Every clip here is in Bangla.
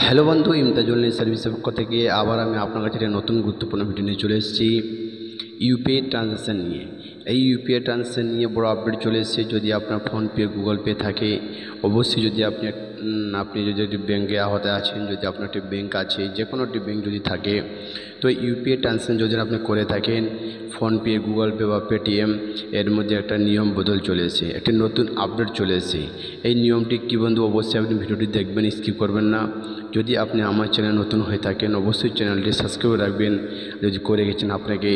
হ্যালো বন্ধু, ইমতাজুল সার্ভিসের পক্ষ থেকে আবার আমি আপনার কাছে একটা নতুন গুরুত্বপূর্ণ ভিডিও নিয়ে চলে এসেছি ইউপিআই ট্রানজ্যাকশান নিয়ে। এই ইউপিআই ট্রানজ্যাকশান নিয়ে বড় আপডেট চলে এসেছে। যদি আপনার ফোনপে, গুগল পে থাকে, অবশ্যই যদি আপনি যদি একটি ব্যাঙ্কে আহতে আছেন, যদি আপনার একটি ব্যাঙ্ক আছে, যে কোনো একটি ব্যাঙ্ক যদি থাকে, তো ইউপিআই ট্রানজ্যাকশান যদি আপনি করে থাকেন ফোনপে, গুগল পে বা পেটিএম, এর মধ্যে একটা নিয়ম বদল চলে এসেছে, একটি নতুন আপডেট চলে এসেছে। এই নিয়মটি কী বন্ধু, অবশ্যই আপনি ভিডিওটি দেখবেন, স্কিপ করবেন না। যদি আপনি আমার চ্যানেল নতুন হয়ে থাকেন, অবশ্যই চ্যানেলটি সাবস্ক্রাইব রাখবেন। যদি করে গেছেন, আপনাকে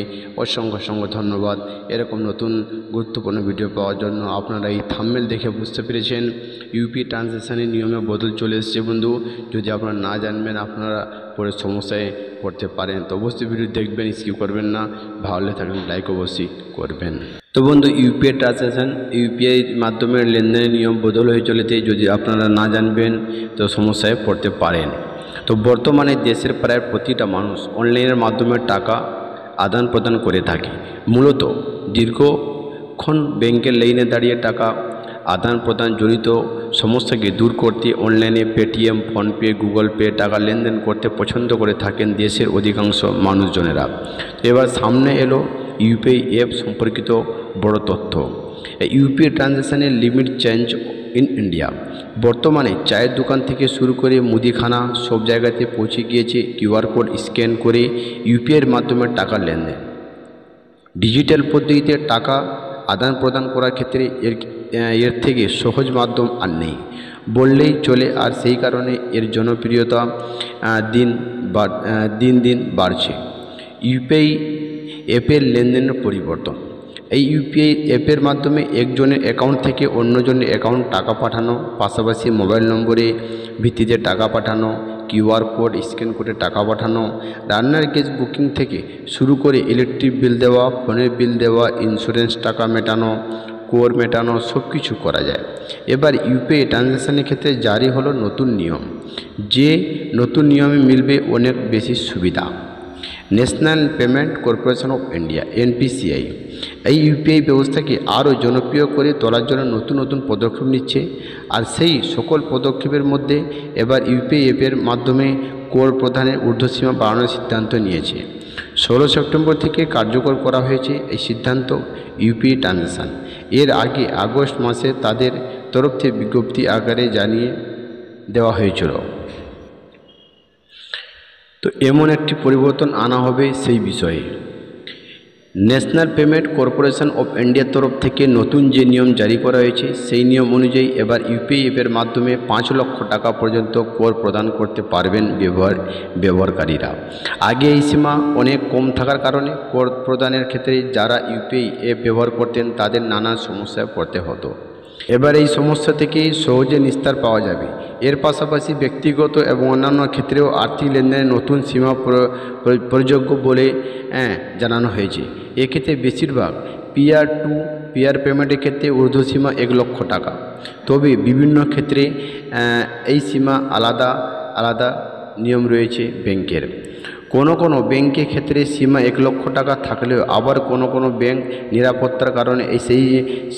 অসংখ্য ধন্যবাদ। এরকম নতুন গুরুত্বপূর্ণ ভিডিও পাওয়ার জন্য আপনারা এই থাম্বনেল দেখে বুঝতে পেরেছেন ইউপিআই ট্রানজ্যাকশানের নিয়মে বদল চলে এসেছে বন্ধু। যদি আপনারা না জানবেন, আপনারা পরে সমস্যায় পড়তে পারেন। তো অবশ্যই ভিডিও দেখবেন, স্কিপ করবেন না। ভালো থাকলে লাইক অবশ্যই করবেন। তো বন্ধু, ইউপিআই ট্রানজ্যাকশান, ইউপিআই মাধ্যমে লেনদেনের নিয়ম বদল হয়ে চলেছে। যদি আপনারা না জানবেন তো সমস্যায় পড়তে পারেন। তো বর্তমানে দেশের প্রায় প্রতিটা মানুষ অনলাইনের মাধ্যমে টাকা আদান প্রদান করে থাকে। মূলত দীর্ঘক্ষণ ব্যাংকের লাইনে দাঁড়িয়ে টাকা আদান প্রদান জড়িত সমস্যাকে দূর করতে অনলাইনে পেটিএম, ফোনপে, গুগল পে টাকা লেনদেন করতে পছন্দ করে থাকেন দেশের অধিকাংশ মানুষজনেরা। এবার সামনে এলো ইউপিআই অ্যাপ সম্পর্কিত বড় তথ্য। ইউপিআই ট্রানজ্যাকশানের লিমিট চেঞ্জ ইন ইন্ডিয়া। বর্তমানে চায়ের দোকান থেকে শুরু করে মুদিখানা সব জায়গাতে পৌঁছে গিয়েছে কিউআর কোড স্ক্যান করে ইউপিআইয়ের মাধ্যমে টাকা লেনদেন। ডিজিটাল পদ্ধতিতে টাকা আদান প্রদান করার ক্ষেত্রে এর থেকে সহজ মাধ্যম আর নেই বললেই চলে। আর সেই কারণে এর জনপ্রিয়তা দিন দিন বাড়ছে। ইউপিআই অ্যাপের লেনদেনের পরিবর্তন। এই ইউপিআই অ্যাপের মাধ্যমে একজনের অ্যাকাউন্ট থেকে অন্যজনের অ্যাকাউন্ট টাকা পাঠানো, পাশাপাশি মোবাইল নম্বরে ভিত্তিতে টাকা পাঠানো, কিউআর কোড স্ক্যান করে টাকা পাঠানো, রান্নার গ্যাস বুকিং থেকে শুরু করে ইলেকট্রিক বিল দেওয়া, ফোনের বিল দেওয়া, ইন্স্যুরেন্স টাকা মেটানো, কর মেটানো সব কিছু করা যায়। এবার ইউপিআই ট্রানজ্যাকশানের ক্ষেত্রে জারি হলো নতুন নিয়ম। যে নতুন নিয়মে মিলবে অনেক বেশি সুবিধা। National payment corporation of India NPCI এই ইউপিআই ব্যবস্থাকে আরও জনপ্রিয় করে তোলার জন্য নতুন পদক্ষেপ নিচ্ছে। আর সেই সকল পদক্ষেপের মধ্যে এবার ইউপিআই অ্যাপের মাধ্যমে কর প্রদানের ঊর্ধ্বসীমা বাড়ানোর সিদ্ধান্ত নিয়েছে। 16 সেপ্টেম্বর থেকে কার্যকর করা হয়েছে এই সিদ্ধান্ত ইউপিআই ট্রানজ্যাকশান। এর আগে আগস্ট মাসে তাদের তরফ থেকে বিজ্ঞপ্তি আকারে জানিয়ে দেওয়া হয়েছিল। তো এমন একটি পরিবর্তন আনা হবে সেই বিষয়ে। ন্যাশনাল পেমেন্ট কর্পোরেশন অফ ইন্ডিয়ার তরফ থেকে নতুন যে নিয়ম জারি করা হয়েছে, সেই নিয়ম অনুযায়ী এবার ইউপিআই অ্যাপের মাধ্যমে 5 লক্ষ টাকা পর্যন্ত কর প্রদান করতে পারবেন ব্যবহারকারীরা। আগে এই সীমা অনেক কম থাকার কারণে কর প্রদানের ক্ষেত্রে যারা ইউপিআই অ্যাপ ব্যবহার করতেন তাদের নানা সমস্যায় পড়তে হতো। এবার এই সমস্যা থেকে সহজে নিস্তার পাওয়া যাবে। এর পাশাপাশি ব্যক্তিগত এবং অন্যান্য ক্ষেত্রেও আর্থিক লেনদেনের নতুন সীমা প্রযোজ্য বলে জানানো হয়েছে। এক্ষেত্রে বেশিরভাগ পিয়ার টু পিয়ার পেমেন্টের ক্ষেত্রে ঊর্ধ্বসীমা 1 লক্ষ টাকা। তবে বিভিন্ন ক্ষেত্রে এই সীমা আলাদা নিয়ম রয়েছে ব্যাংকের। কোনো ব্যাংকের ক্ষেত্রে সীমা 1 লক্ষ টাকা থাকলেও আবার কোনো ব্যাংক নিরাপত্তার কারণে সেই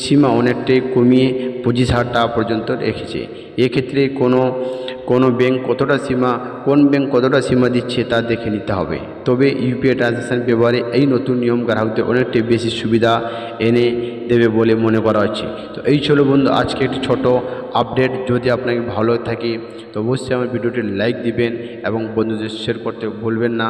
সীমা অনেকটাই কমিয়ে 25,000 টাকা পর্যন্ত রেখেছে। এক্ষেত্রে কোন ব্যাংক কতটা সীমা দিচ্ছে তা দেখে নিতে হবে। তবে ইউপিআই ট্রানজ্যাকশান ব্যবহারে এই নতুন নিয়ম গ্রাহকদের অনেকটাই বেশি সুবিধা এনে দেবে বলে মনে করা হচ্ছে। তো এই ছিল বন্ধু আজকে একটি ছোট আপডেট। যদি আপনাকে ভালো থাকে তো অবশ্যই আমার ভিডিওটি লাইক দিবেন এবং বন্ধুদের শেয়ার করতে ভুলবেন না।